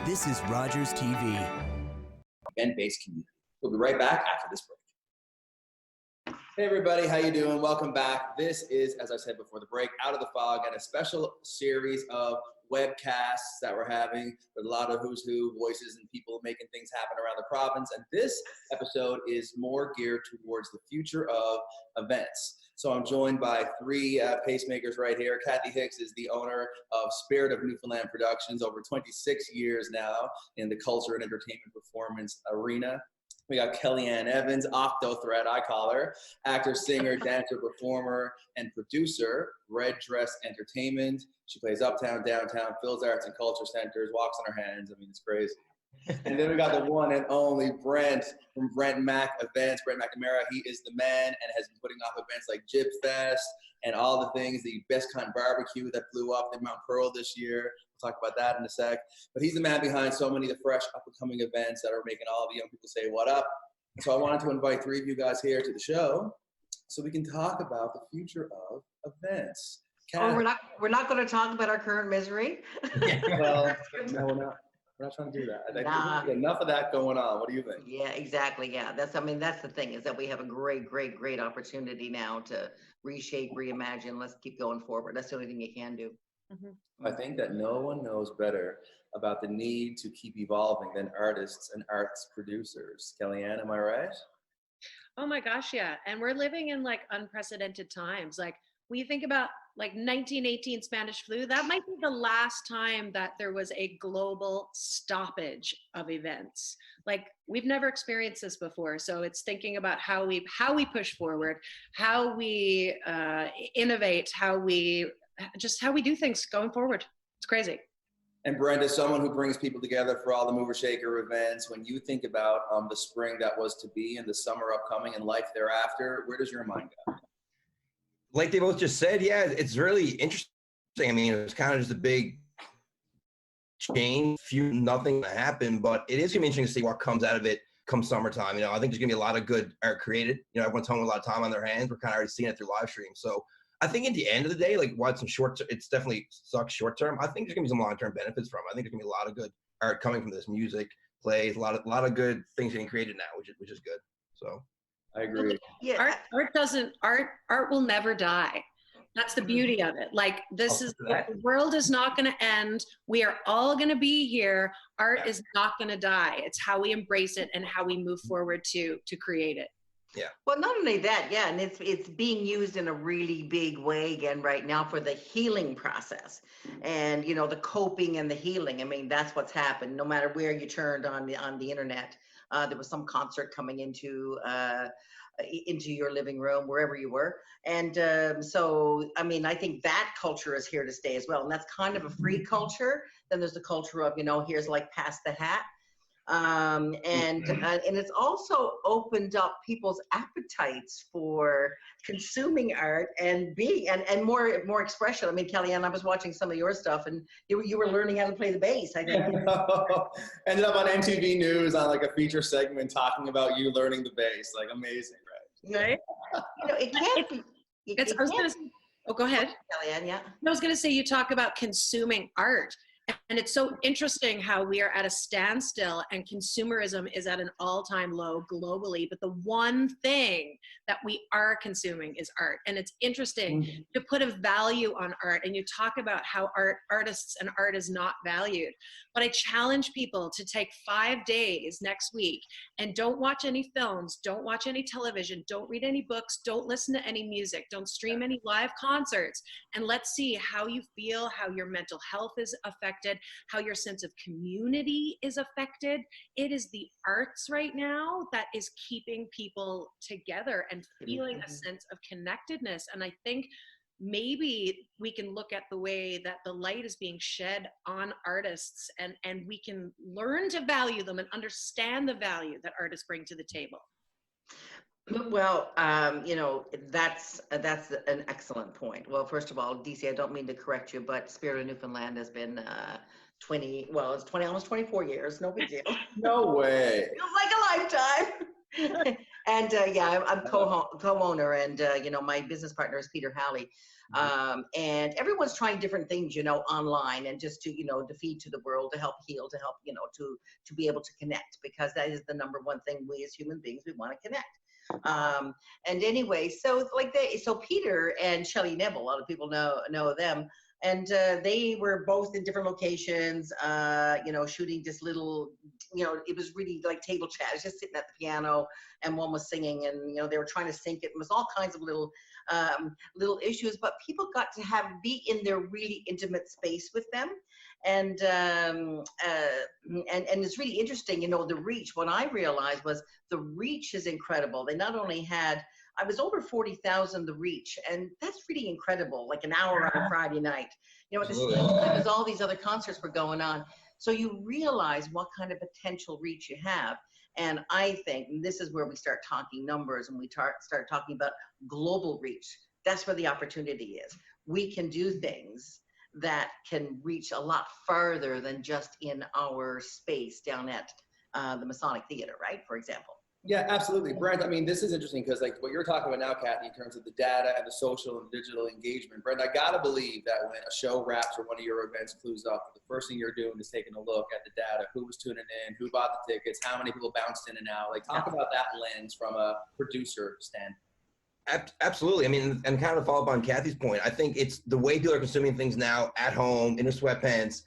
This is Rogers TV. Event-based community. We'll be right back after this break. Hey everybody, how you doing? Welcome back. This is, as I said before the break, Out of the Fog, and a special series of webcasts that we're having with a lot of who's who, voices, and people making things happen around the province. And this episode is more geared towards the future of events. So I'm joined by three pacemakers right here. Kathie Hicks is the owner of Spirit of Newfoundland Productions, over 26 years now in the culture and entertainment performance arena. We got Kellyanne Evans, Octo-Thread, I call her, actor, singer, dancer, performer, and producer, Red Dress Entertainment. She plays uptown, downtown, fills arts and culture centers, walks on her hands. I mean, it's crazy. And then we got the one and only Brent from Brent Events, Brent McNamara. He is the man and has been putting off events like Jib Fest and all the things, the Best Kind Barbecue that blew up in Mount Pearl this year. We'll talk about that in a sec. But he's the man behind so many of the fresh up-and-coming events that are making all the young people say, what up? So I wanted to invite three of you guys here to the show so we can talk about the future of events. Oh, we're not going to talk about our current misery. Well, no, we're not. We're not trying to do that. I think enough of that going on. What do you think? Yeah, exactly. Yeah, that's the thing, is that we have a great opportunity now to reshape, reimagine. Let's keep going forward. That's the only thing you can do. I think that no one knows better about the need to keep evolving than artists and arts producers. Kellyanne, am I right? Oh my gosh, yeah. And we're living in like unprecedented times. Like when you think about like 1918 Spanish flu, that might be the last time that there was a global stoppage of events. Like we've never experienced this before. So it's thinking about how we push forward, how we innovate, how we do things going forward. It's crazy. And Brent, as someone who brings people together for all the Mover Shaker events, when you think about the spring that was to be and the summer upcoming and life thereafter, where does your mind go? Like they both just said, yeah, it's really interesting. I mean, it's kind of just a big change, nothing to happen, but it is gonna be interesting to see what comes out of it come summertime. I think there's gonna be a lot of good art created. Everyone's home with a lot of time on their hands. We're kind of already seeing it through live stream. So I think at the end of the day, like while it's definitely sucks short term, I think there's gonna be some long-term benefits from it. I think there's gonna be a lot of good art coming from this, music, plays, a lot of good things getting created now, which is good. So I agree. Yeah, Art will never die. That's the beauty of it. Like the world is not going to end. We are all going to be here. Art is not going to die. It's how we embrace it and how we move forward to create it. Yeah. Well, not only that, yeah, and it's being used in a really big way again right now for the healing process, and the coping and the healing. I mean, that's what's happened. No matter where you turned on the internet, there was some concert coming into your living room, wherever you were, and so I mean, I think that culture is here to stay as well, and that's kind of a free culture. Then there's the culture of here's like pass the hat. And it's also opened up people's appetites for consuming art and more expression. I mean, Kellyanne, I was watching some of your stuff, and you were learning how to play the bass, I think. Ended up on MTV News on like a feature segment talking about you learning the bass. Like amazing, right? It can't be. Oh, go ahead. Kellyanne, yeah. I was going to say, you talk about consuming art. And it's so interesting how we are at a standstill and consumerism is at an all-time low globally. But the one thing that we are consuming is art. And it's interesting to put a value on art. And you talk about how artists and art is not valued. But I challenge people to take 5 days next week and don't watch any films, don't watch any television, don't read any books, don't listen to any music, don't stream any live concerts. And let's see how you feel, how your mental health is affected, how your sense of community is affected. It is the arts right now that is keeping people together and feeling a sense of connectedness. And I think maybe we can look at the way that the light is being shed on artists, and we can learn to value them and understand the value that artists bring to the table. Well, that's an excellent point. Well, first of all, DC, I don't mean to correct you, but Spirit of Newfoundland has been almost 24 years. No big deal. No way. Feels like a lifetime. And yeah, I'm co-owner, and you know, my business partner is Peter Halley. And everyone's trying different things, you know, online, and just to, you know, to feed to the world, to help heal, to help, you know, to be able to connect, because that is the number one thing we as human beings, we want to connect. And anyway, so so Peter and Shelley Neville, a lot of people know them. And they were both in different locations, you know, shooting this little, you know, it was really like table chat. It was just sitting at the piano, and one was singing, and, you know, they were trying to sync it. It was all kinds of little issues, but people got to be in their really intimate space with them. And it's really interesting, you know, the reach. What I realized was the reach is incredible. They not only had, I was over 40,000 the reach, and that's really incredible, like an hour on a Friday night. You know, at the same time as all these other concerts were going on. So you realize what kind of potential reach you have. And I think this is where we start talking numbers, and we start talking about global reach. That's where the opportunity is. We can do things that can reach a lot farther than just in our space down at the Masonic Theater, right? For example. Yeah, absolutely. Brent, I mean, this is interesting because like what you're talking about now, Kathie, in terms of the data and the social and digital engagement. Brent, I gotta believe that when a show wraps or one of your events clues up, the first thing you're doing is taking a look at the data, who was tuning in, who bought the tickets, how many people bounced in and out. Like, talk about that lens from a producer standpoint. Absolutely. I mean, and kind of follow up on Kathie's point, I think it's the way people are consuming things now at home, in their sweatpants,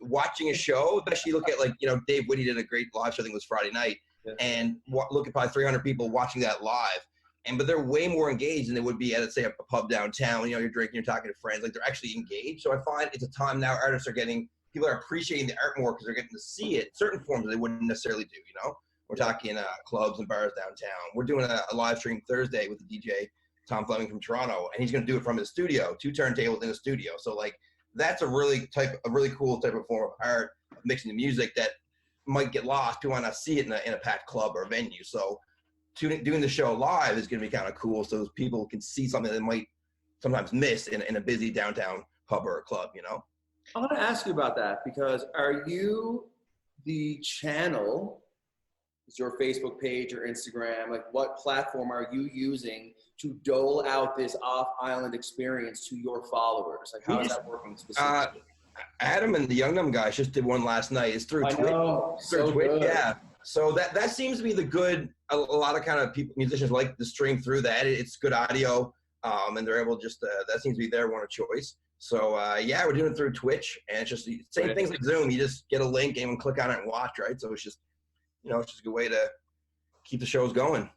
watching a show, especially look at, like, you know, Dave Whitty did a great live show, I think it was Friday night. And look at probably 300 people watching that live, but they're way more engaged than they would be at, say, a pub downtown. You know, you're drinking, you're talking to friends, like they're actually engaged. So I find it's a time now artists are people are appreciating the art more because they're getting to see it, certain forms that they wouldn't necessarily do, you know? We're talking clubs and bars downtown. We're doing a live stream Thursday with the DJ, Tom Fleming from Toronto, and he's going to do it from his studio, 2 turntables in a studio. So like, that's a really cool type of form of art, mixing the music that might get lost. You want to see it in a packed club or venue. So doing the show live is going to be kind of cool, so people can see something that they might sometimes miss in a busy downtown pub or a club, you know? I want to ask you about that, because are you the channel, is your Facebook page or Instagram, like what platform are you using to dole out this off-island experience to your followers? Like, how is that working specifically? Adam and the Young Numb guys just did one last night. It's through Twitch. So good. Yeah. So that seems to be the good. A lot of kind of musicians like to stream through that. It's good audio, and they're able to just that seems to be their one of choice. So yeah, we're doing it through Twitch, and it's just same things like Zoom. You just get a link and click on it and watch, right? So it's just, you know, it's just a good way to keep the shows going.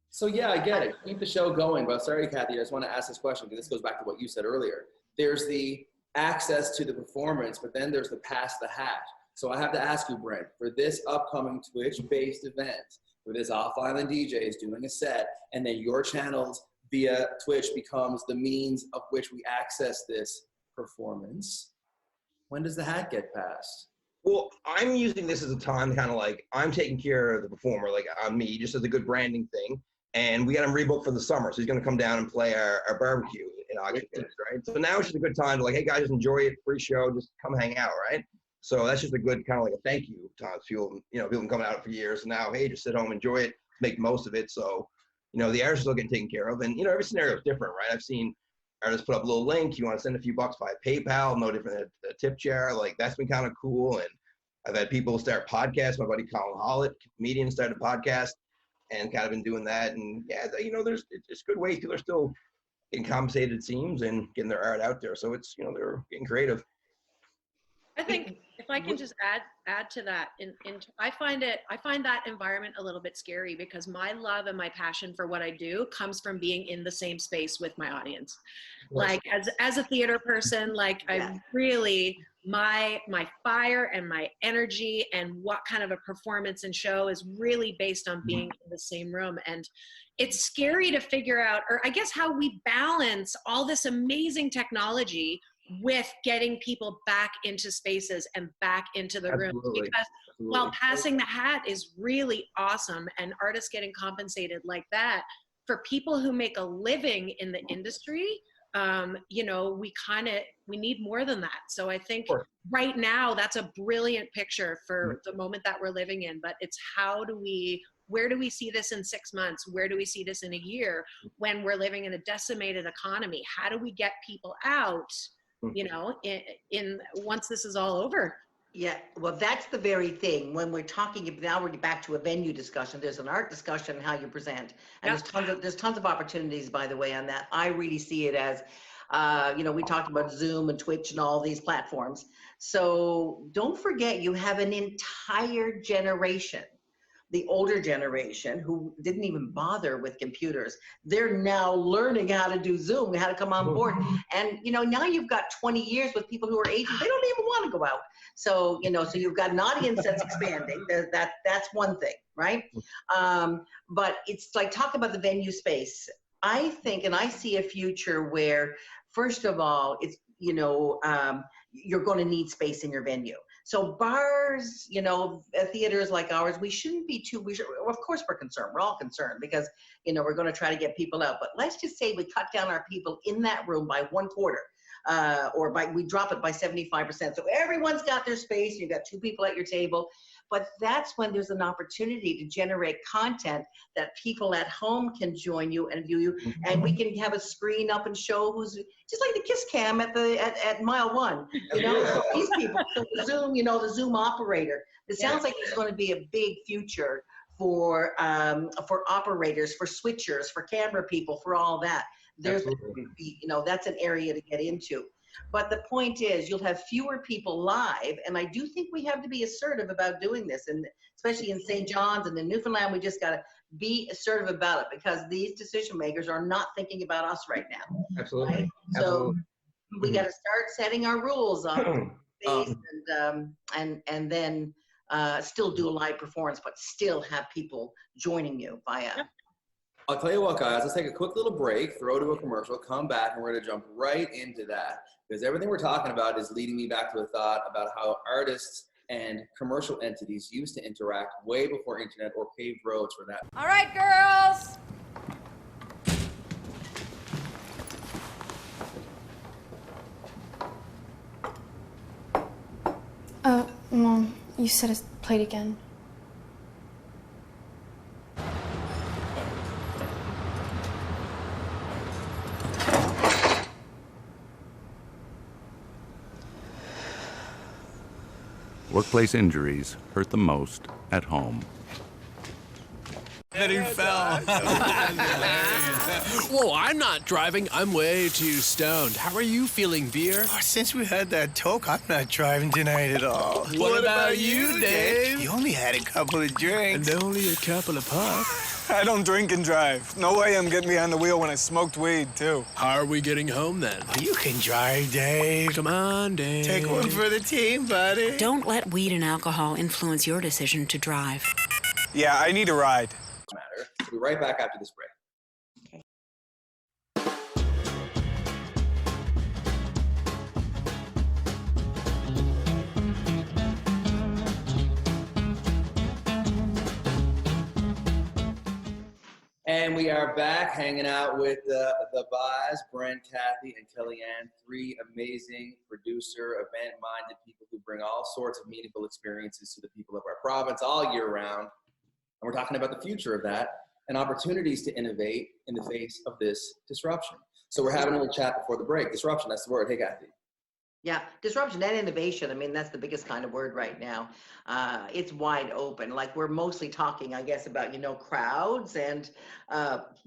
So yeah, I get it. Keep the show going. But sorry, Kathie, I just want to ask this question because this goes back to what you said earlier. There's the access to the performance, but then there's the pass the hat. So I have to ask you, Brent, for this upcoming Twitch-based event, where this off-island DJ is doing a set, and then your channels via Twitch becomes the means of which we access this performance, when does the hat get passed? Well, I'm using this as a time kind of like I'm taking care of the performer, like on me, just as a good branding thing. And we got him rebooked for the summer, so he's going to come down and play our barbecue in August, right? So now it's just a good time to like, hey guys, just enjoy it, free show, just come hang out, right? So that's just a good kind of like a thank you time. People, you know, people been coming out for years, and now, hey, just sit home, enjoy it, make most of it. So, you know, the artists are still getting taken care of, and you know, every scenario is different, right? I've seen artists put up a little link, you want to send a few bucks via PayPal, no different than a tip jar. Like, that's been kind of cool. And I've had people start podcasts. My buddy Colin Hollett, comedian, started a podcast and kind of been doing that. And yeah, you know, it's good ways. People are still getting compensated, it seems, and getting their art out there. So it's, you know, they're getting creative. I think if I can just add to that, I find that environment a little bit scary, because my love and my passion for what I do comes from being in the same space with my audience. Like as a theater person, like I really, my fire and my energy and what kind of a performance and show is really based on being in the same room. And it's scary to figure out, or I guess how we balance all this amazing technology with getting people back into spaces and back into the room. Because while passing the hat is really awesome and artists getting compensated like that, for people who make a living in the industry, you know, we need more than that. So I think Sure. right now that's a brilliant picture for the moment that we're living in, but it's where do we see this in 6 months? Where do we see this in a year when we're living in a decimated economy? How do we get people out, you know, in once this is all over? Yeah, well, that's the very thing. When we're talking, now we're back to a venue discussion. There's an art discussion, how you present. And there's tons of opportunities, by the way, on that. I really see it as, you know, we talked about Zoom and Twitch and all these platforms. So don't forget, you have an entire generation, the older generation, who didn't even bother with computers. They're now learning how to do Zoom, how to come on board. And, you know, now you've got 20 years with people who are aging. They don't even want to go out. So, you know, so you've got an audience that's expanding. That's one thing, right? But it's like, talk about the venue space. I think, and I see a future where, first of all, it's, you know, you're going to need space in your venue. So bars, you know, theaters like ours, we shouldn't be of course we're concerned. We're all concerned because, you know, we're going to try to get people out. But let's just say we cut down our people in that room by 1/4, or we drop it by 75%. So everyone's got their space. You've got 2 people at your table. But that's when there's an opportunity to generate content that people at home can join you and view you. And we can have a screen up and show who's, just like the Kiss Cam at mile 1. You know, so these people, so the Zoom, you know, the Zoom operator. It sounds like there's going to be a big future for operators, for switchers, for camera people, for all that. There's, you know, that's an area to get into. But the point is, you'll have fewer people live, and I do think we have to be assertive about doing this, and especially in St. John's and in Newfoundland, we just got to be assertive about it, because these decision makers are not thinking about us right now. Absolutely. Right? So we got to start setting our rules up, and then still do a live performance, but still have people joining you via. I'll tell you what, guys, let's take a quick little break, throw to a commercial, come back, and we're going to jump right into that. Because everything we're talking about is leading me back to a thought about how artists and commercial entities used to interact way before internet or paved roads for that. All right, girls. Mom, you said it's played again. Workplace injuries hurt the most at home. He fell. Whoa, I'm not driving. I'm way too stoned. How are you feeling, Beer? Oh, since we had that talk, I'm not driving tonight at all. What about you, Dave? You only had a couple of drinks. And only a couple of puffs. I don't drink and drive. No way I'm getting behind the wheel when I smoked weed, too. How are we getting home, then? Oh, you can drive, Dave. Come on, Dave. Take one for the team, buddy. Don't let weed and alcohol influence your decision to drive. Yeah, I need a ride. Matter. We'll be right back after this break. And we are back hanging out with the Vaz, Brent, Kathie, and Kellyanne, 3 amazing producer, event-minded people who bring all sorts of meaningful experiences to the people of our province all year round. And we're talking about the future of that and opportunities to innovate in the face of this disruption. So we're having a little chat before the break. Disruption, that's the word. Hey, Kathie. Yeah, disruption and innovation. I mean, that's the biggest kind of word right now. It's wide open. Like, we're mostly talking, I guess, about, you know, crowds, and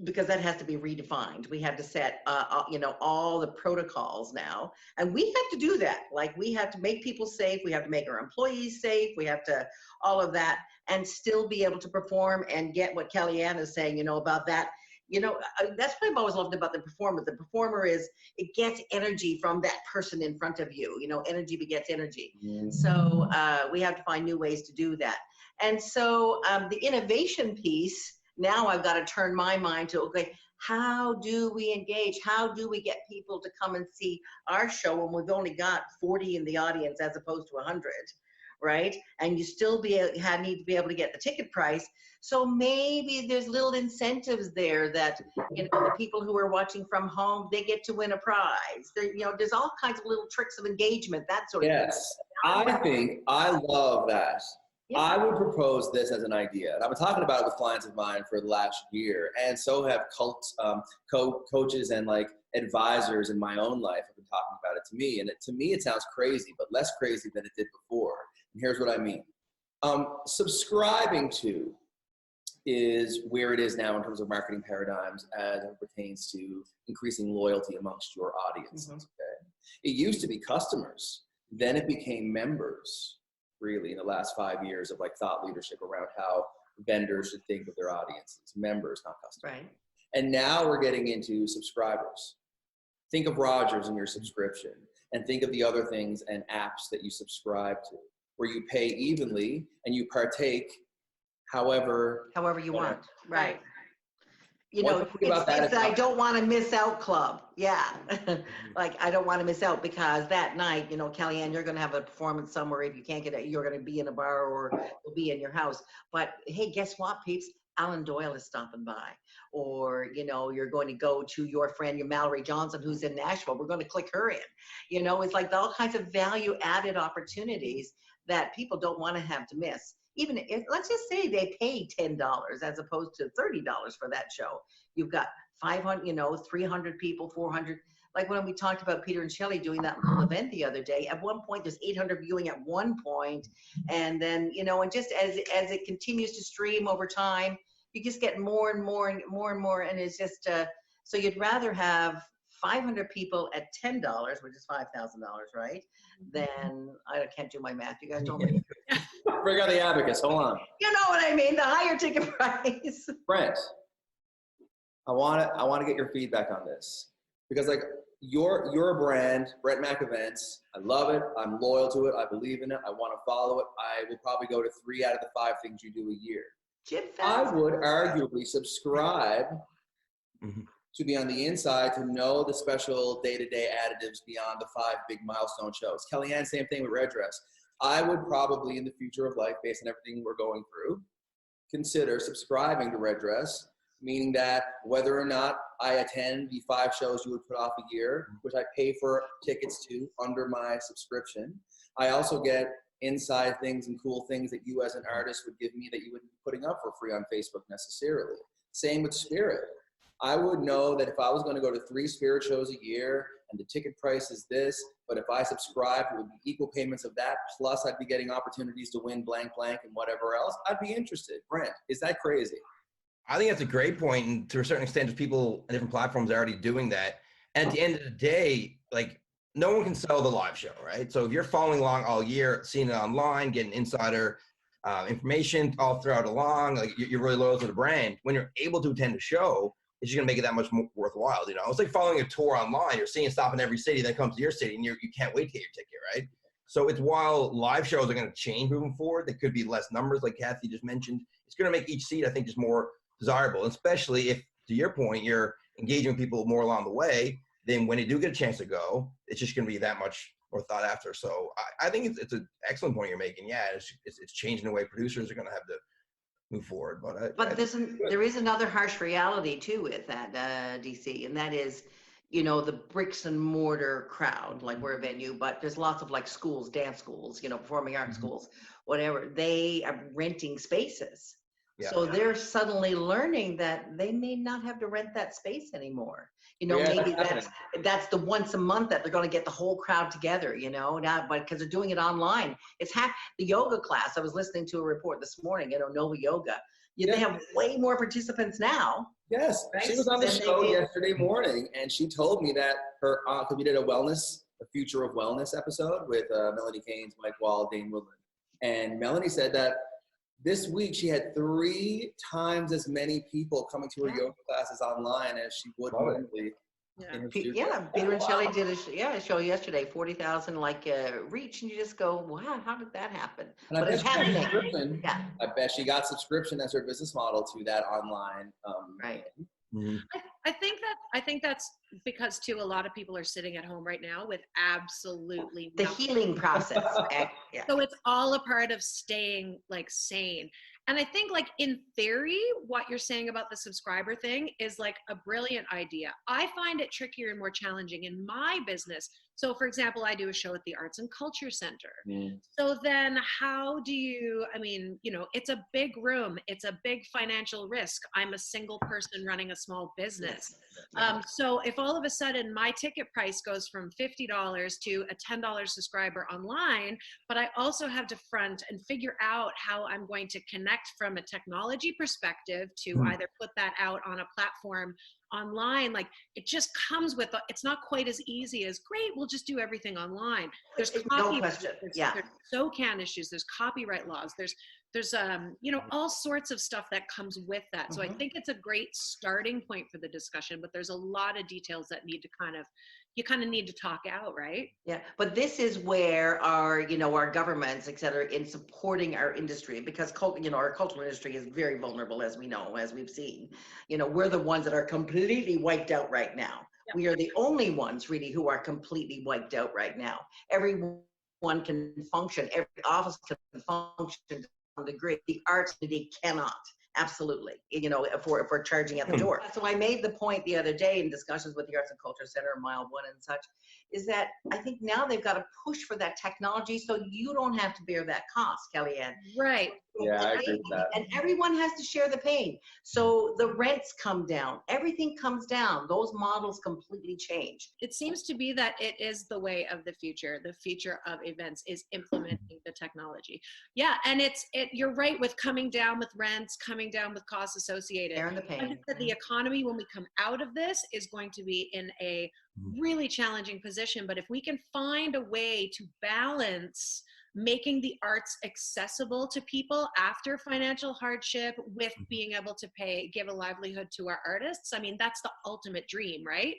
because that has to be redefined. We have to set, you know, all the protocols now, and we have to do that. Like, we have to make people safe. We have to make our employees safe. We have to, all of that, and still be able to perform and get what Kellyanne is saying, you know, about that. You know, that's what I've always loved about the performer. The performer is, it gets energy from that person in front of you. You know, energy begets energy. So we have to find new ways to do that. And so the innovation piece, now I've got to turn my mind to, okay, how do we engage? How do we get people to come and see our show when we've only got 40 in the audience as opposed to 100? right? And you still need to be able to get the ticket price. So maybe there's little incentives there that, you know, the people who are watching from home, they get to win a prize. There, you know, there's all kinds of little tricks of engagement, that sort of thing. Yes, I love that. Yeah. I would propose this as an idea. And I've been talking about it with clients of mine for the last year, and so have coaches and like advisors in my own life have been talking about it to me. And to me, it sounds crazy, but less crazy than it did before. And here's what I mean. Subscribing to is where it is now in terms of marketing paradigms as it pertains to increasing loyalty amongst your audiences. Okay? It used to be customers, then it became members. Really, in the last 5 years of like thought leadership around how vendors should think of their audiences, members, not customers. Right. And now we're getting into subscribers. Think of Rogers and your subscription, and think of the other things and apps that you subscribe to, where you pay evenly and you partake however you want. Right. You One know, thing about that it's is I don't want to miss out club. Yeah. Like, I don't want to miss out because that night, you know, Kellyanne, you're going to have a performance somewhere. If you can't get it, you're going to be in a bar or you'll be in your house. But hey, guess what, peeps? Alan Doyle is stopping by. Or, you know, you're going to go to your friend, your Mallory Johnson, who's in Nashville. We're going to click her in. You know, it's like all kinds of value added opportunities that people don't want to have to miss. Even if, let's just say they pay $10 as opposed to $30 for that show. You've got 500, you know, 300 people, 400. Like when we talked about Peter and Shelley doing that little event the other day, at one point there's 800 viewing at one point. And then, you know, and just as it continues to stream over time, you just get more and more and more and more. And it's just, so you'd rather have 500 people at $10, which is $5,000, right? Then I can't do my math. You guys don't make it. Bring out the abacus. Hold on. You know what I mean? The higher ticket price. Brent, I want to get your feedback on this, because like you're a brand, Brent Mac Events. I love it. I'm loyal to it. I believe in it. I want to follow it. I will probably go to 3 out of the 5 things you do a year. I would arguably subscribe to be on the inside, to know the special day-to-day additives beyond the 5 big milestone shows. Kellyanne, same thing with Red Dress. I would probably, in the future of life, based on everything we're going through, consider subscribing to Red Dress, meaning that whether or not I attend the 5 shows you would put off a year, which I pay for tickets to under my subscription, I also get inside things and cool things that you as an artist would give me that you wouldn't be putting up for free on Facebook necessarily. Same with Spirit. I would know that if I was going to go to 3 Spirit shows a year and the ticket price is this, but if I subscribe, it would be equal payments of that, plus I'd be getting opportunities to win blank blank and whatever else, I'd be interested. Brent, is that crazy? I think that's a great point, and to a certain extent, there's people on different platforms are already doing that. And at the end of the day, like, no one can sell the live show, right? So if you're following along all year, seeing it online, getting insider information all throughout along, like you're really loyal to the brand. When you're able to attend a show, it's just gonna make it that much more worthwhile. You know, it's like following a tour online. You're seeing stop in every city that comes to your city, and you can't wait to get your ticket, right? So it's, while live shows are gonna change moving forward, there could be less numbers, like Kathie just mentioned. It's gonna make each seat, I think, just more desirable, especially if, to your point, you're engaging with people more along the way. Then when they do get a chance to go, it's just going to be that much more thought after. So I think it's an excellent point you're making. Yeah, it's changing the way producers are going to have to move forward. But there is another harsh reality too with that, DC, and that is, you know, the bricks and mortar crowd. Like, we're a venue, but there's lots of like schools, dance schools, you know, performing arts schools, whatever. They are renting spaces. Yeah. So they're suddenly learning that they may not have to rent that space anymore. You know, maybe that's the once a month that they're going to get the whole crowd together, you know, now, but because they're doing it online. It's the yoga class. I was listening to a report this morning, you know, Nova Yoga. They have way more participants now. Yes, right? She was on the show yesterday morning, and she told me that her, because we did a Future of Wellness episode with Melanie Keynes, Mike Wall, Dane Woodland. And Melanie said that this week she had 3 times as many people coming to her yoga classes online as she would normally. Peter and Shelley did a show yesterday, 40,000 reach, and you just go, wow, how did that happen? And but it's happening. I bet she got subscription as her business model to that online. Right. Mm-hmm. I think that's because too a lot of people are sitting at home right now with absolutely The nothing. healing process. Yeah. So it's all a part of staying like sane. And I think like in theory, what you're saying about the subscriber thing is like a brilliant idea. I find it trickier and more challenging in my business. So for example, I do a show at the Arts and Culture Center. So then how do you, I mean, you know, it's a big room. It's a big financial risk. I'm a single person running a small business. So if all of a sudden my ticket price goes from $50 to a $10 subscriber online, but I also have to front and figure out how I'm going to connect from a technology perspective to either put that out on a platform online, like it just comes with, it's not quite as easy as great, we'll just do everything online. There's No question. Yeah. there's SOCAN issues, there's copyright laws, there's you know, all sorts of stuff that comes with that. So I think it's a great starting point for the discussion, but there's a lot of details that need to you kind of need to talk out, right? Yeah, but this is where our, you know, our governments, et cetera, in supporting our industry, because you know, our cultural industry is very vulnerable, as we know, as we've seen. You know, we're the ones that are completely wiped out right now. Yeah. We are the only ones really who are completely wiped out right now. Everyone can function, every office can function to some degree. The arts, they cannot. Absolutely, you know, if we're charging at the door. So I made the point the other day in discussions with the Arts and Culture Center, Mile 1 and such, is that I think now they've got to push for that technology so you don't have to bear that cost, Kellyanne. Right. Yeah, I agree with that. And everyone has to share the pain. So the rents come down, everything comes down. Those models completely change. It seems to be that it is the way of the future. The future of events is implementing the technology. Yeah, and you're right with coming down with rents, coming down with costs associated. Bearing the pain. I think that the economy, when we come out of this, is going to be in a really challenging position. But if we can find a way to balance making the arts accessible to people after financial hardship with being able to give a livelihood to our artists, I mean, that's the ultimate dream, right?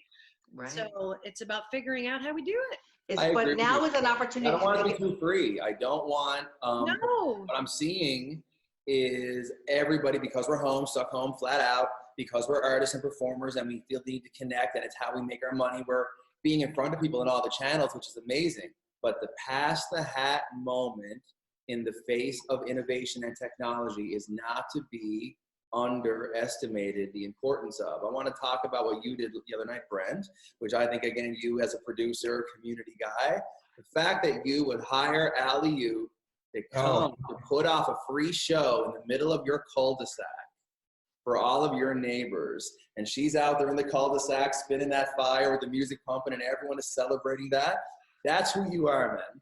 Right. So it's about figuring out how we do it. But now is an opportunity. I don't want to be too free. I don't want, No. what I'm seeing is everybody, because we're home, stuck home, flat out, because we're artists and performers and we feel the need to connect and it's how we make our money. We're being in front of people in all the channels, which is amazing. But the pass the hat moment in the face of innovation and technology is not to be underestimated the importance of. I want to talk about what you did the other night, Brent, which I think, again, you as a producer, community guy, the fact that you would hire Alley-U to come to put off a free show in the middle of your cul-de-sac for all of your neighbors, and she's out there in the cul-de-sac spinning that fire with the music pumping and everyone is celebrating that. That's who you are, man.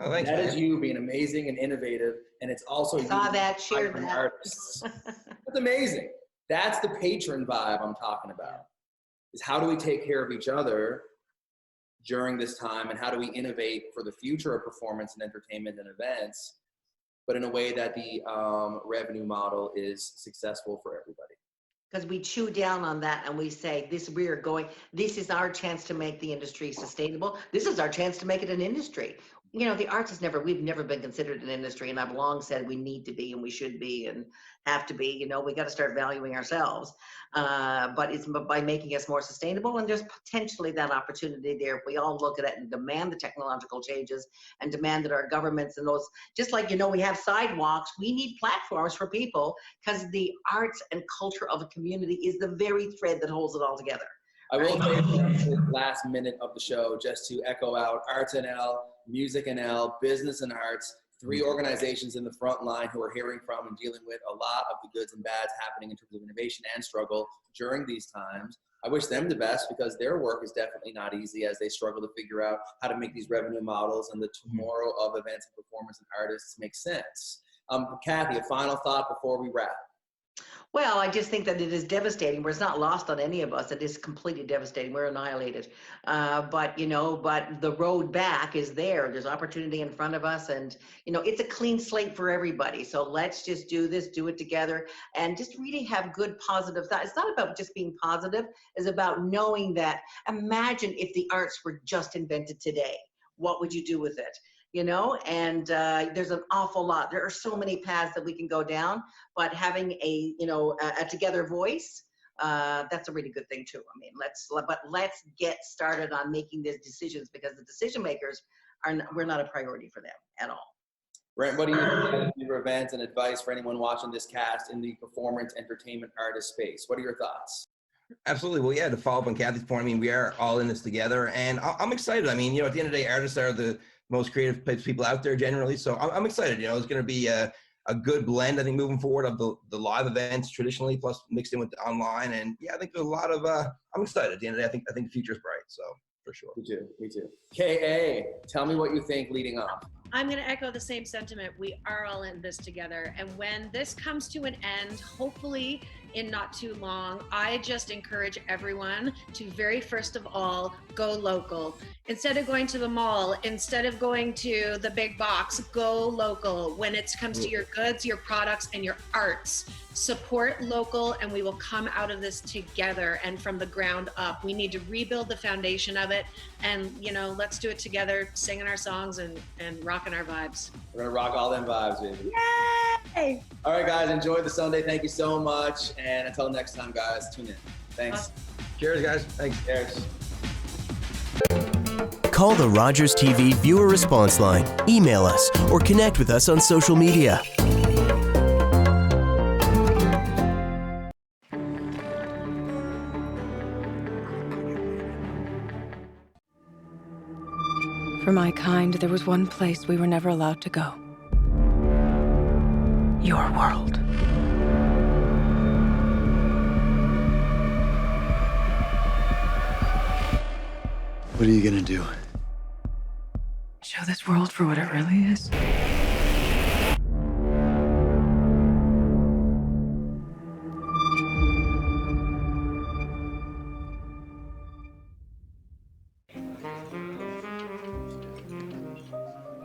Oh, thanks, that man. is you being amazing and innovative, and it's also you Saw that, shared being that. artists. That's amazing. That's the patron vibe I'm talking about. Is how do we take care of each other during this time, and how do we innovate for the future of performance and entertainment and events, but in a way that the revenue model is successful for everybody. Because we chew down on that and we say, this is our chance to make the industry sustainable. This is our chance to make it an industry. You know, the arts we've never been considered an industry, and I've long said we need to be and we should be and have to be. You know, we got to start valuing ourselves. But it's by making us more sustainable, and there's potentially that opportunity there if we all look at it and demand the technological changes and demand that our governments and those, just like, you know, we have sidewalks, we need platforms for people, because the arts and culture of a community is the very thread that holds it all together. I will take the last minute of the show just to echo out Arts NL, Music NL, Business and Arts, 3 organizations in the front line who are hearing from and dealing with a lot of the goods and bads happening in terms of innovation and struggle during these times. I wish them the best, because their work is definitely not easy as they struggle to figure out how to make these revenue models and the tomorrow of events and performers and artists make sense. Kathie, a final thought before we wrap. Well, I just think that it is devastating. It's not lost on any of us. It is completely devastating. We're annihilated. But the road back is there. There's opportunity in front of us, and, you know, it's a clean slate for everybody. So let's just do this, do it together, and just really have good, positive thoughts. It's not about just being positive. It's about knowing that, imagine if the arts were just invented today. What would you do with it? You know, and there's an awful lot. There are so many paths that we can go down, but having a together voice that's a really good thing too. I mean, let's get started on making these decisions, because the decision makers we're not a priority for them at all. Brent, what do you think of events and advice for anyone watching this cast in the performance entertainment artist space? What are your thoughts? Absolutely. Well, yeah, to follow up on Kathie's point, I mean, we are all in this together, and I'm excited. I mean, at the end of the day, artists are the most creative people out there generally, so I'm excited. It's going to be a good blend, I think, moving forward of the live events traditionally, plus mixed in with the online, and yeah, I think there's a lot of, I'm excited. At the end of the day, I think the future's bright, so for sure. Me too. KA, tell me what you think leading off. I'm going to echo the same sentiment. We are all in this together. And when this comes to an end, hopefully in not too long, I just encourage everyone to very first of all, go local. Instead of going to the mall, instead of going to the big box, go local. When it comes to your goods, your products, and your arts, support local, and we will come out of this together and from the ground up. We need to rebuild the foundation of it, and let's do it together, singing our songs and rocking our vibes. We're gonna rock all them vibes, baby. Yay! All right, guys, enjoy the Sunday. Thank you so much, and until next time, guys, tune in. Thanks. Awesome. Cheers, guys. Thanks. Cheers. Call the Rogers TV viewer response line, email us, or connect with us on social media. For my kind, there was one place we were never allowed to go. Your world. What are you gonna do? Show this world for what it really is.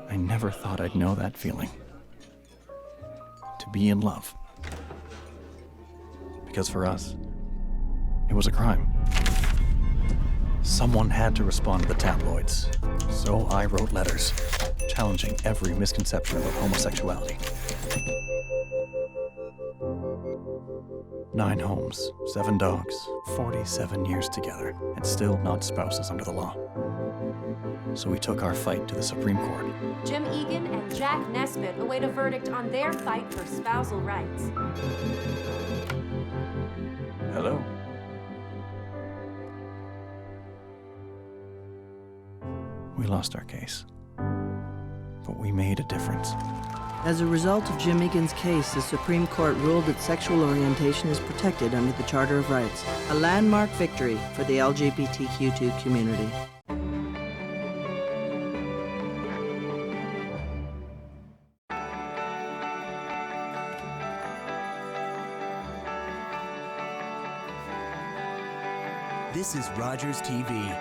I never thought I'd know that feeling. To be in love. Because for us, it was a crime. Someone had to respond to the tabloids. So I wrote letters, challenging every misconception about homosexuality. 9 homes, 7 dogs, 47 years together, and still not spouses under the law. So we took our fight to the Supreme Court. Jim Egan and Jack Nesbitt await a verdict on their fight for spousal rights. Hello. We lost our case, but we made a difference. As a result of Jim Egan's case, the Supreme Court ruled that sexual orientation is protected under the Charter of Rights, a landmark victory for the LGBTQ2 community. This is Rogers TV.